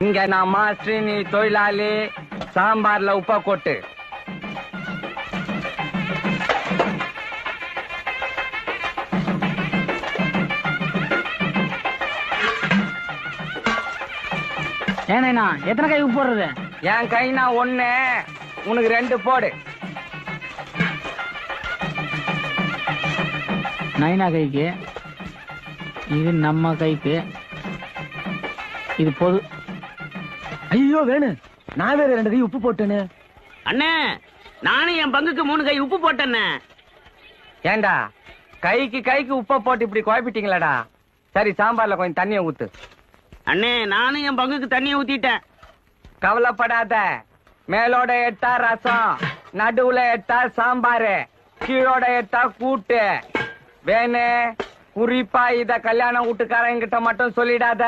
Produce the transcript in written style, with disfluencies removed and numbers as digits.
இங்க நான் மாஸ்டர், நீ தொழிலாளி. சாம்பார்ல உப்ப கொட்டு. ஏன்னா எத்தனை கை உப்பு போடுறது? என் கைனா 1, உனக்கு 2 போடு. நைனா கைக்கு இது, நம்ம கைக்கு இது பொது. ஐயோ வேணு, நான் வேற 2 கை உப்பு போட்டேன்னு. அண்ணே, நானும் என் பங்குக்கு 3 கை உப்பு போட்டேன்னு. ஏண்டா கைக்கு உப்ப போட்டு இப்படி குழப்பிட்டீங்களாடா? சரி, சாம்பார்ல கொஞ்சம் தண்ணியை ஊத்து. அண்ணே, நானும் என் பங்குக்கு தண்ணியை ஊத்திட்டேன். கவலைப்படாத. மேலோட எட்டா ரசம், நடுவுல எட்டா சாம்பாரு, கீழோட எட்டா கூட்டு. வேணு, குறிப்பா இத கல்யாண வீட்டுக்காரங்கிட்ட மட்டும் சொல்லிடாத.